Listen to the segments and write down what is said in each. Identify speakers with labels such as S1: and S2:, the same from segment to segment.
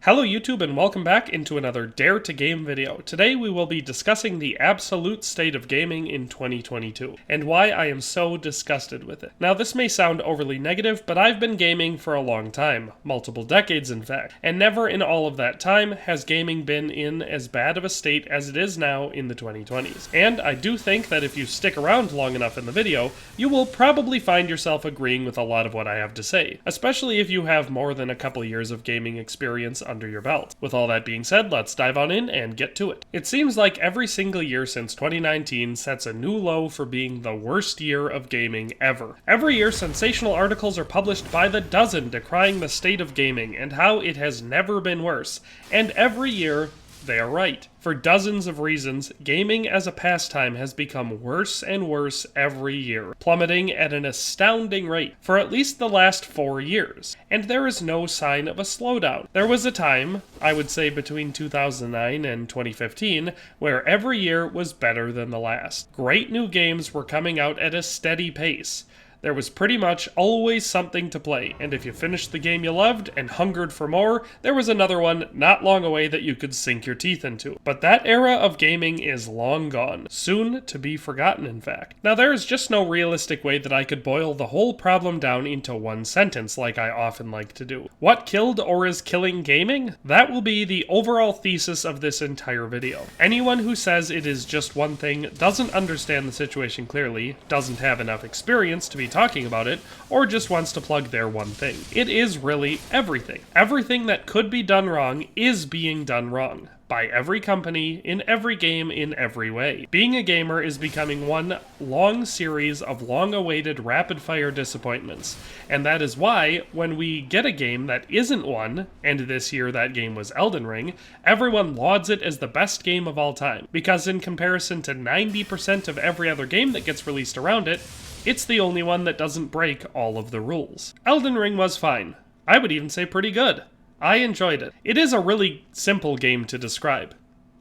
S1: Hello YouTube and welcome back into another Dare to Game video. Today we will be discussing the absolute state of gaming in 2022, and why I am so disgusted with it. Now this may sound overly negative, but I've been gaming for a long time, multiple decades in fact, and never in all of that time has gaming been in as bad of a state as it is now in the 2020s. And I do think that if you stick around long enough in the video, you will probably find yourself agreeing with a lot of what I have to say, especially if you have more than a couple years of gaming experience under your belt. With all that being said, let's dive on in and get to it. It seems like every single year since 2019 sets a new low for being the worst year of gaming ever. Every year, sensational articles are published by the dozen decrying the state of gaming and how it has never been worse. And every year, they are right. For dozens of reasons, gaming as a pastime has become worse and worse every year, plummeting at an astounding rate for at least the last 4 years. And there is no sign of a slowdown. There was a time, I would say between 2009 and 2015, where every year was better than the last. Great new games were coming out at a steady pace. There was pretty much always something to play, and if you finished the game you loved and hungered for more, there was another one not long away that you could sink your teeth into. But that era of gaming is long gone, soon to be forgotten in fact. Now there is just no realistic way that I could boil the whole problem down into one sentence like I often like to do. What killed or is killing gaming? That will be the overall thesis of this entire video. Anyone who says it is just one thing doesn't understand the situation clearly, doesn't have enough experience to be talking about it, or just wants to plug their one thing. It is really everything. Everything that could be done wrong is being done wrong. By every company, in every game, in every way. Being a gamer is becoming one long series of long-awaited rapid-fire disappointments. And that is why, when we get a game that isn't one, and this year that game was Elden Ring, everyone lauds it as the best game of all time. Because in comparison to 90% of every other game that gets released around it, it's the only one that doesn't break all of the rules. Elden Ring was fine. I would even say pretty good. I enjoyed it. It is a really simple game to describe.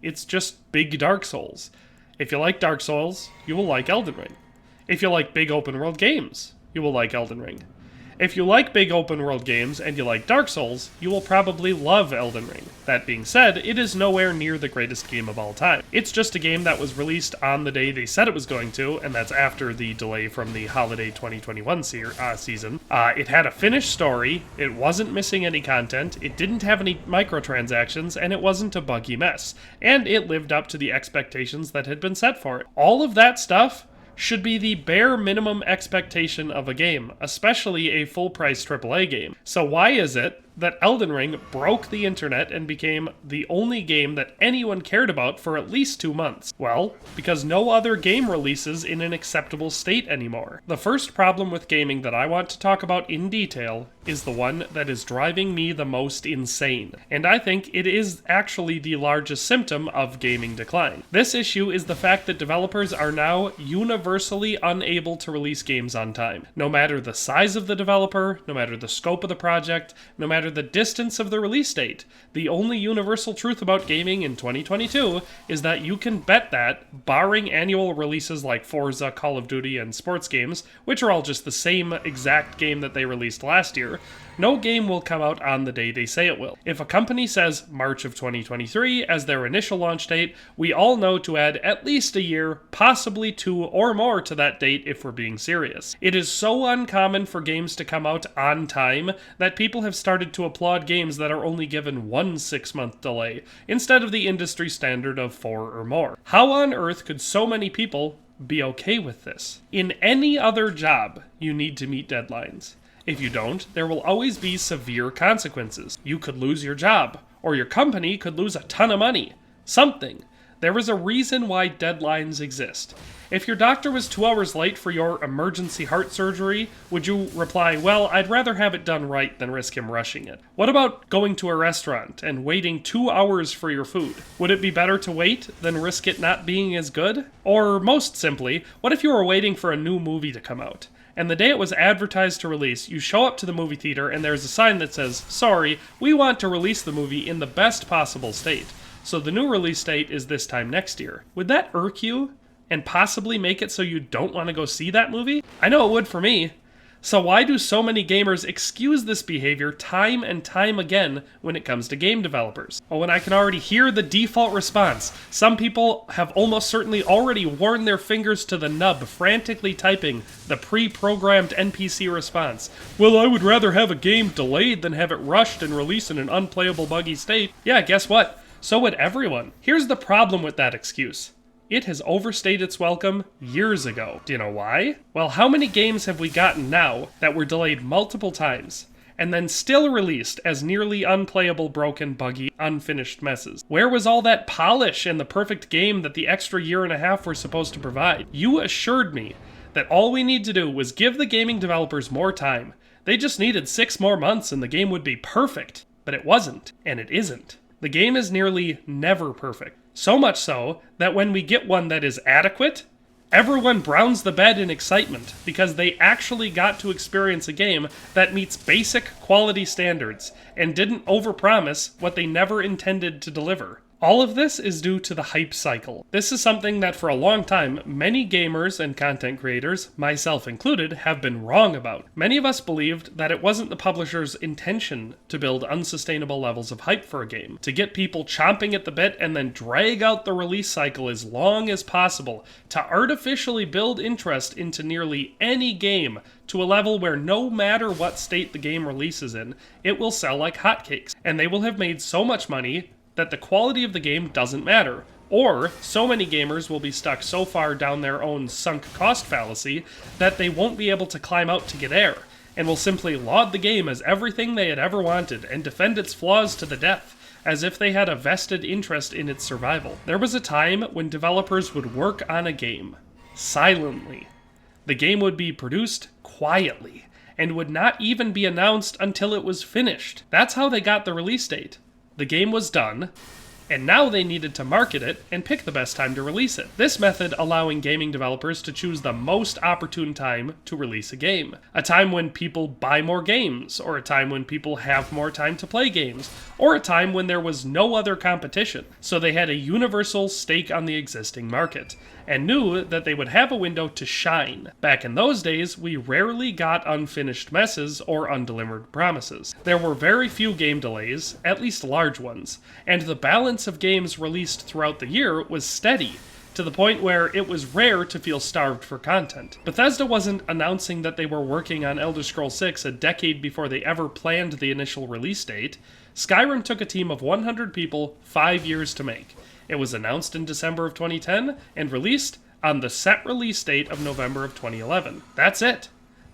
S1: It's just big Dark Souls. If you like Dark Souls, you will like Elden Ring. If you like big open world games, you will like Elden Ring. If you like big open world games and you like Dark Souls, you will probably love Elden Ring. That being said, it is nowhere near the greatest game of all time. It's just a game that was released on the day they said it was going to, and that's after the delay from the holiday 2021 season. It had a finished story, it wasn't missing any content, it didn't have any microtransactions, and it wasn't a buggy mess. And it lived up to the expectations that had been set for it. All of that stuff should be the bare minimum expectation of a game, especially a full-price AAA game. So why is it that Elden Ring broke the internet and became the only game that anyone cared about for at least 2 months? Well, because no other game releases in an acceptable state anymore. The first problem with gaming that I want to talk about in detail is the one that is driving me the most insane. And I think it is actually the largest symptom of gaming decline. This issue is the fact that developers are now universally unable to release games on time. No matter the size of the developer, no matter the scope of the project, no matter the distance of the release date. The only universal truth about gaming in 2022 is that you can bet that, barring annual releases like Forza, Call of Duty, and sports games, which are all just the same exact game that they released last year, no game will come out on the day they say it will. If a company says March of 2023 as their initial launch date, we all know to add at least a year, possibly 2 or more to that date if we're being serious. It is so uncommon for games to come out on time that people have started to applaud games that are only given 1 6-month delay, instead of the industry standard of 4 or more. How on earth could so many people be okay with this? In any other job, you need to meet deadlines. If you don't, there will always be severe consequences. You could lose your job, or your company could lose a ton of money. Something. There is a reason why deadlines exist. If your doctor was 2 hours late for your emergency heart surgery, would you reply, well, I'd rather have it done right than risk him rushing it? What about going to a restaurant and waiting 2 hours for your food? Would it be better to wait than risk it not being as good? Or most simply, what if you were waiting for a new movie to come out? And the day it was advertised to release, you show up to the movie theater and there's a sign that says, sorry, we want to release the movie in the best possible state. So the new release date is this time next year. Would that irk you? And possibly make it so you don't want to go see that movie? I know it would for me. So why do so many gamers excuse this behavior time and time again when it comes to game developers? Well, when I can already hear the default response, some people have almost certainly already worn their fingers to the nub, frantically typing the pre-programmed NPC response. Well, I would rather have a game delayed than have it rushed and released in an unplayable buggy state. Yeah, guess what? So would everyone. Here's the problem with that excuse. It has overstayed its welcome years ago. Do you know why? Well, how many games have we gotten now that were delayed multiple times and then still released as nearly unplayable, broken, buggy, unfinished messes? Where was all that polish and the perfect game that the extra year and a half were supposed to provide? You assured me that all we need to do was give the gaming developers more time. They just needed 6 more months and the game would be perfect. But it wasn't, and it isn't. The game is nearly never perfect. So much so that when we get one that is adequate, everyone browns the bed in excitement because they actually got to experience a game that meets basic quality standards and didn't overpromise what they never intended to deliver. All of this is due to the hype cycle. This is something that for a long time, many gamers and content creators, myself included, have been wrong about. Many of us believed that it wasn't the publisher's intention to build unsustainable levels of hype for a game, to get people chomping at the bit and then drag out the release cycle as long as possible, to artificially build interest into nearly any game to a level where no matter what state the game releases in, it will sell like hotcakes, and they will have made so much money that the quality of the game doesn't matter. Or, so many gamers will be stuck so far down their own sunk cost fallacy that they won't be able to climb out to get air, and will simply laud the game as everything they had ever wanted and defend its flaws to the death, as if they had a vested interest in its survival. There was a time when developers would work on a game silently. The game would be produced quietly, and would not even be announced until it was finished. That's how they got the release date. The game was done, and now they needed to market it and pick the best time to release it. This method allowing gaming developers to choose the most opportune time to release a game. A time when people buy more games, or a time when people have more time to play games, or a time when there was no other competition, so they had a universal stake on the existing market, and knew that they would have a window to shine. Back in those days, we rarely got unfinished messes or undelivered promises. There were very few game delays, at least large ones, and the balance of games released throughout the year was steady, to the point where it was rare to feel starved for content. Bethesda wasn't announcing that they were working on Elder Scrolls 6 a decade before they ever planned the initial release date. Skyrim took a team of 100 people 5 years to make. It was announced in December of 2010 and released on the set release date of November of 2011. That's it.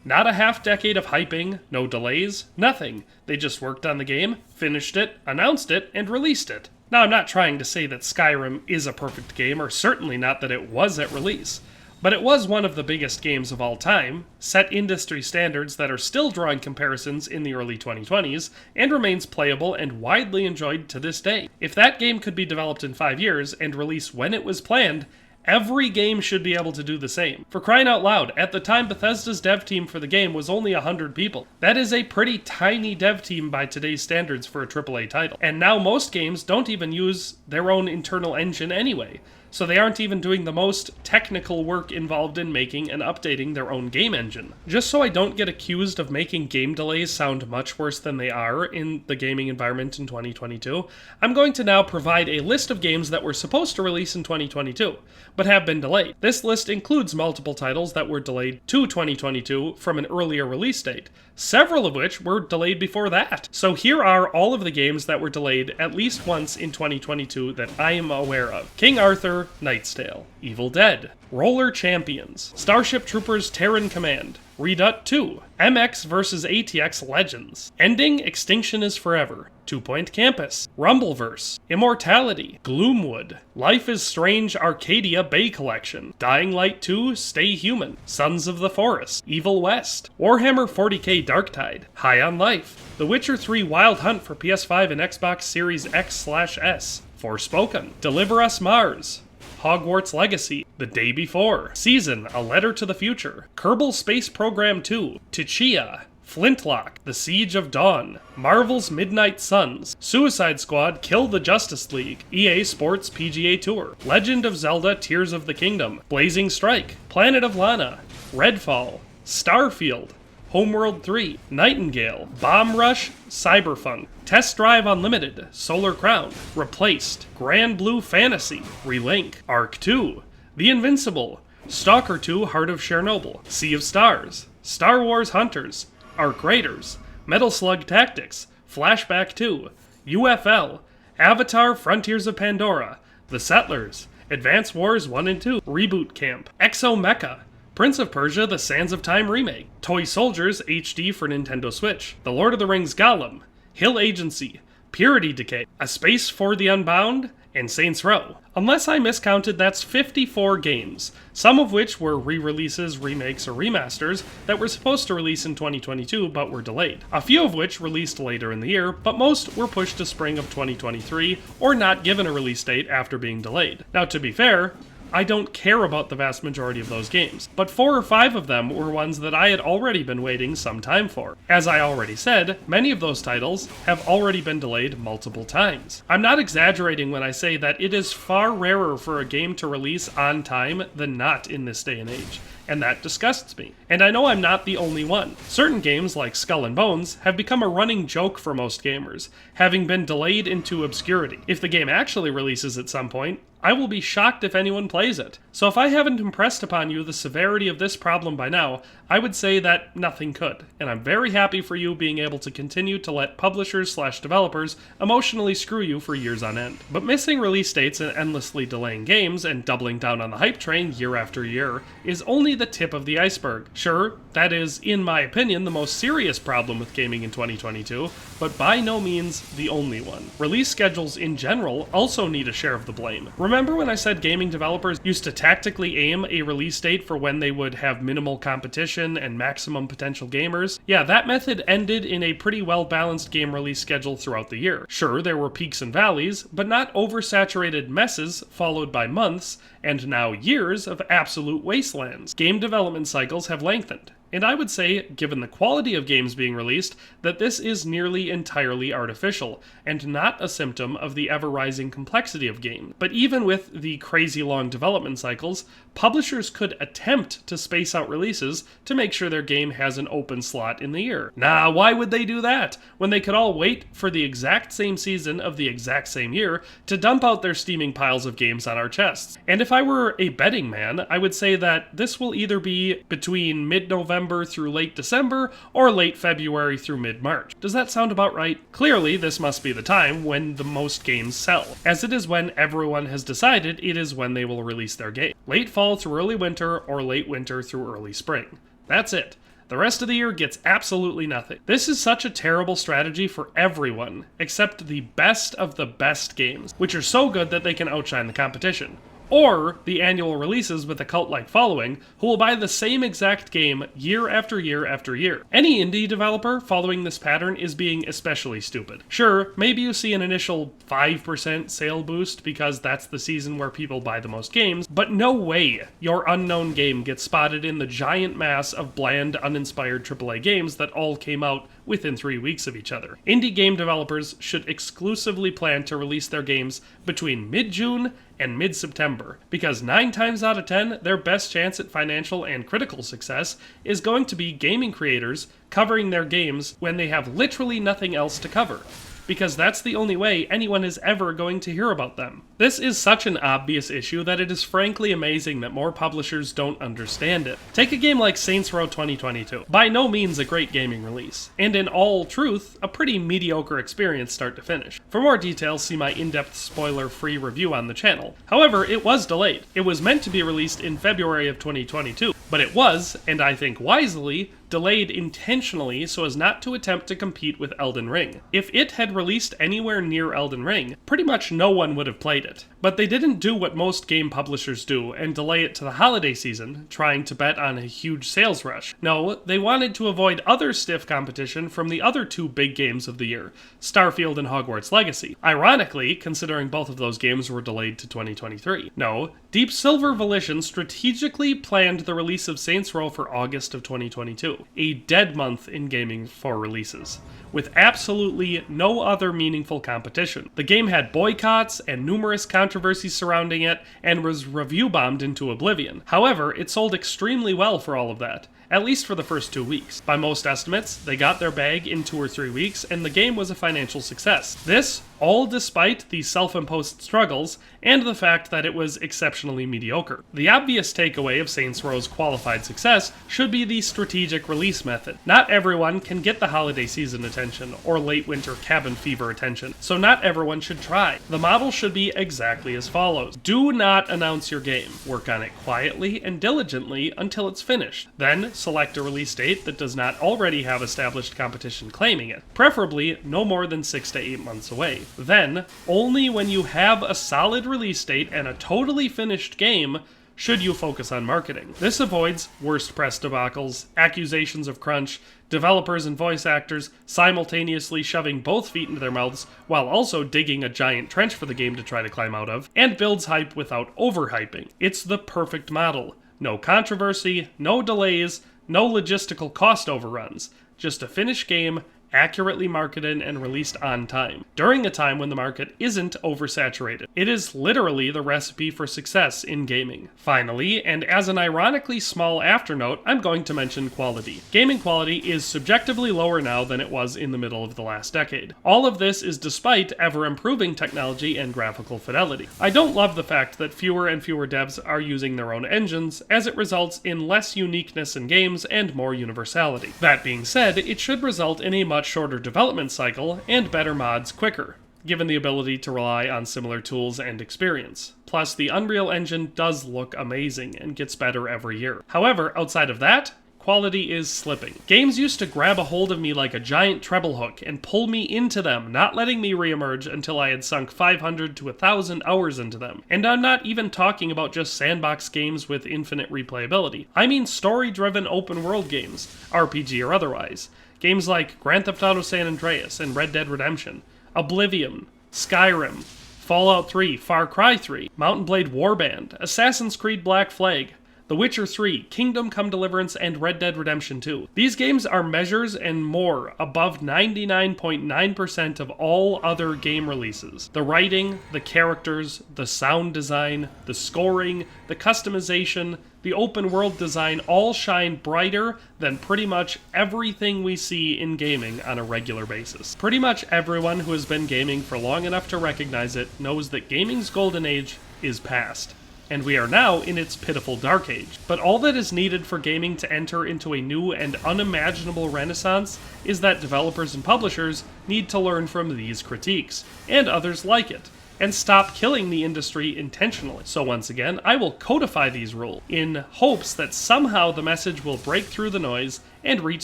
S1: Not a half decade of hyping, no delays, nothing. They just worked on the game, finished it, announced it, and released it. Now, I'm not trying to say that Skyrim is a perfect game, or certainly not that it was at release. But it was one of the biggest games of all time, set industry standards that are still drawing comparisons in the early 2020s, and remains playable and widely enjoyed to this day. If that game could be developed in 5 years and released when it was planned, every game should be able to do the same. For crying out loud, at the time Bethesda's dev team for the game was only 100 people. That is a pretty tiny dev team by today's standards for a AAA title. And now most games don't even use their own internal engine anyway. So they aren't even doing the most technical work involved in making and updating their own game engine. Just so I don't get accused of making game delays sound much worse than they are in the gaming environment in 2022, I'm going to now provide a list of games that were supposed to release in 2022, but have been delayed. This list includes multiple titles that were delayed to 2022 from an earlier release date, several of which were delayed before that. So here are all of the games that were delayed at least once in 2022 that I am aware of. King Arthur, Knight's Tale, Evil Dead, Roller Champions, Starship Troopers Terran Command, Redout 2, MX vs. ATX Legends, Ending Extinction is Forever, 2 Point Campus, Rumbleverse, Immortality, Gloomwood, Life is Strange Arcadia Bay Collection, Dying Light 2 Stay Human, Sons of the Forest, Evil West, Warhammer 40k Darktide, High on Life, The Witcher 3 Wild Hunt for PS5 and Xbox Series X/S, Forspoken, Deliver Us Mars, Hogwarts Legacy, The Day Before, Season, A Letter to the Future, Kerbal Space Program 2, Tchia, Flintlock, The Siege of Dawn, Marvel's Midnight Suns, Suicide Squad Kill the Justice League, EA Sports PGA Tour, Legend of Zelda Tears of the Kingdom, Blazing Strike, Planet of Lana, Redfall, Starfield, Homeworld 3, Nightingale, Bomb Rush, Cyberfunk, Test Drive Unlimited, Solar Crown, Replaced, Granblue Fantasy, Relink, Arc 2, The Invincible, Stalker 2 Heart of Chernobyl, Sea of Stars, Star Wars Hunters, Arc Raiders, Metal Slug Tactics, Flashback 2, UFL, Avatar Frontiers of Pandora, The Settlers, Advance Wars 1 and 2, Reboot Camp, Exo Mecha, Prince of Persia The Sands of Time Remake, Toy Soldiers HD for Nintendo Switch, The Lord of the Rings Gollum, Hill Agency, Purity Decay, A Space for the Unbound, and Saints Row. Unless I miscounted, that's 54 games, some of which were re-releases, remakes, or remasters that were supposed to release in 2022 but were delayed. A few of which released later in the year, but most were pushed to spring of 2023 or not given a release date after being delayed. Now, to be fair, I don't care about the vast majority of those games, but 4 or 5 of them were ones that I had already been waiting some time for. As I already said, many of those titles have already been delayed multiple times. I'm not exaggerating when I say that it is far rarer for a game to release on time than not in this day and age, and that disgusts me. And I know I'm not the only one. Certain games like Skull and Bones have become a running joke for most gamers, having been delayed into obscurity. If the game actually releases at some point, I will be shocked if anyone plays it. So if I haven't impressed upon you the severity of this problem by now, I would say that nothing could, and I'm very happy for you being able to continue to let publishers/developers emotionally screw you for years on end. But missing release dates and endlessly delaying games and doubling down on the hype train year after year is only the tip of the iceberg. Sure, that is, in my opinion, the most serious problem with gaming in 2022, but by no means the only one. Release schedules in general also need a share of the blame. Remember when I said gaming developers used to tactically aim a release date for when they would have minimal competition and maximum potential gamers? Yeah, that method ended in a pretty well-balanced game release schedule throughout the year. Sure, there were peaks and valleys, but not oversaturated messes followed by months, and now years of absolute wastelands. Game development cycles have lengthened. And I would say, given the quality of games being released, that this is nearly entirely artificial, and not a symptom of the ever-rising complexity of games. But even with the crazy long development cycles, publishers could attempt to space out releases to make sure their game has an open slot in the year. Nah, why would they do that, when they could all wait for the exact same season of the exact same year to dump out their steaming piles of games on our chests? And if I were a betting man, I would say that this will either be between mid-November through late December, or late February through mid-March. Does that sound about right? Clearly, this must be the time when the most games sell, as it is when everyone has decided it is when they will release their game. Late fall through early winter, or late winter through early spring. That's it. The rest of the year gets absolutely nothing. This is such a terrible strategy for everyone, except the best of the best games, which are so good that they can outshine the competition. Or the annual releases with a cult-like following who will buy the same exact game year after year after year. Any indie developer following this pattern is being especially stupid. Sure, maybe you see an initial 5% sale boost because that's the season where people buy the most games, but no way your unknown game gets spotted in the giant mass of bland, uninspired AAA games that all came out within 3 weeks of each other. Indie game developers should exclusively plan to release their games between mid-June and mid-September, because 9 times out of 10, their best chance at financial and critical success is going to be gaming creators covering their games when they have literally nothing else to cover, because that's the only way anyone is ever going to hear about them. This is such an obvious issue that it is frankly amazing that more publishers don't understand it. Take a game like Saints Row 2022. By no means a great gaming release, and in all truth, a pretty mediocre experience start to finish. For more details, see my in-depth spoiler-free review on the channel. However, it was delayed. It was meant to be released in February of 2022, but it was, and I think wisely, delayed intentionally so as not to attempt to compete with Elden Ring. If it had released anywhere near Elden Ring, pretty much no one would have played it. But they didn't do what most game publishers do and delay it to the holiday season, trying to bet on a huge sales rush. No, they wanted to avoid other stiff competition from the other 2 big games of the year, Starfield and Hogwarts Legacy. Ironically, considering both of those games were delayed to 2023. No, Deep Silver Volition strategically planned the release of Saints Row for August of 2022, a dead month in gaming for releases, with absolutely no other meaningful competition. The game had boycotts and numerous controversies surrounding it, and was review bombed into oblivion. However, it sold extremely well for all of that, at least for the first 2 weeks. By most estimates, they got their bag in 2 or 3 weeks, and the game was a financial success. This, all despite the self-imposed struggles and the fact that it was exceptionally mediocre. The obvious takeaway of Saints Row's qualified success should be the strategic release method. Not everyone can get the holiday season attention or late winter cabin fever attention, so not everyone should try. The model should be exactly as follows. Do not announce your game. Work on it quietly and diligently until it's finished. Then select a release date that does not already have established competition claiming it, preferably no more than 6 to 8 months away. Then, only when you have a solid release date and a totally finished game should you focus on marketing. This avoids worst press debacles, accusations of crunch, developers and voice actors simultaneously shoving both feet into their mouths while also digging a giant trench for the game to try to climb out of, and builds hype without overhyping. It's the perfect model. No controversy, no delays, no logistical cost overruns. Just a finished game, accurately marketed and released on time, during a time when the market isn't oversaturated. It is literally the recipe for success in gaming. Finally, and as an ironically small afternote, I'm going to mention quality. Gaming quality is subjectively lower now than it was in the middle of the last decade. All of this is despite ever-improving technology and graphical fidelity. I don't love the fact that fewer and fewer devs are using their own engines, as it results in less uniqueness in games and more universality. That being said, it should result in a much shorter development cycle and better mods quicker, given the ability to rely on similar tools and experience. Plus, the Unreal Engine does look amazing and gets better every year. However, outside of that, quality is slipping. Games used to grab a hold of me like a giant treble hook and pull me into them, not letting me reemerge until I had sunk 500 to 1,000 hours into them. And I'm not even talking about just sandbox games with infinite replayability. I mean story-driven open-world games, RPG or otherwise. Games like Grand Theft Auto San Andreas and Red Dead Redemption, Oblivion, Skyrim, Fallout 3, Far Cry 3, Mount & Blade Warband, Assassin's Creed Black Flag, The Witcher 3, Kingdom Come Deliverance, and Red Dead Redemption 2. These games are measures and more above 99.9% of all other game releases. The writing, the characters, the sound design, the scoring, the customization, the open world design all shine brighter than pretty much everything we see in gaming on a regular basis. Pretty much everyone who has been gaming for long enough to recognize it knows that gaming's golden age is past, and we are now in its pitiful dark age. But all that is needed for gaming to enter into a new and unimaginable renaissance is that developers and publishers need to learn from these critiques, and others like it, and stop killing the industry intentionally. So once again, I will codify these rules in hopes that somehow the message will break through the noise and reach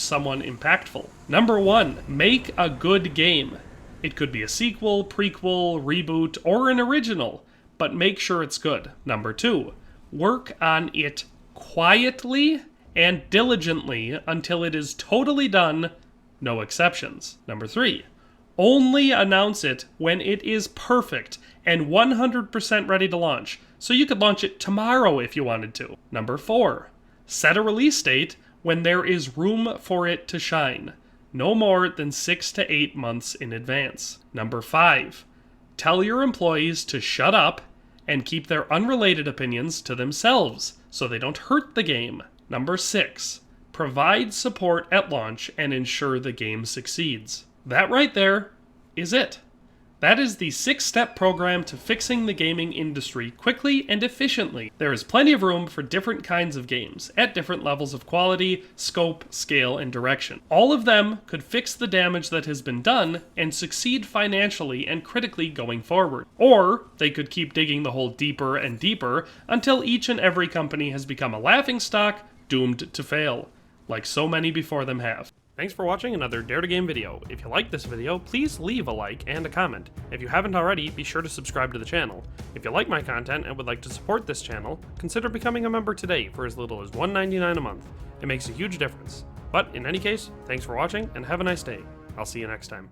S1: someone impactful. Number 1, make a good game. It could be a sequel, prequel, reboot, or an original, but make sure it's good. Number 2, work on it quietly and diligently until it is totally done, no exceptions. Number 3, only announce it when it is perfect and 100% ready to launch, so you could launch it tomorrow if you wanted to. Number 4, set a release date when there is room for it to shine, no more than 6 to 8 months in advance. Number 5, tell your employees to shut up and keep their unrelated opinions to themselves so they don't hurt the game. Number 6, provide support at launch and ensure the game succeeds. That right there is it. That is the 6-step program to fixing the gaming industry quickly and efficiently. There is plenty of room for different kinds of games, at different levels of quality, scope, scale, and direction. All of them could fix the damage that has been done and succeed financially and critically going forward. Or they could keep digging the hole deeper and deeper until each and every company has become a laughingstock doomed to fail, like so many before them have. Thanks for watching another Dare to Game video. If you liked this video, please leave a like and a comment. If you haven't already, be sure to subscribe to the channel. If you like my content and would like to support this channel, consider becoming a member today for as little as $1.99 a month. It makes a huge difference. But in any case, thanks for watching and have a nice day. I'll see you next time.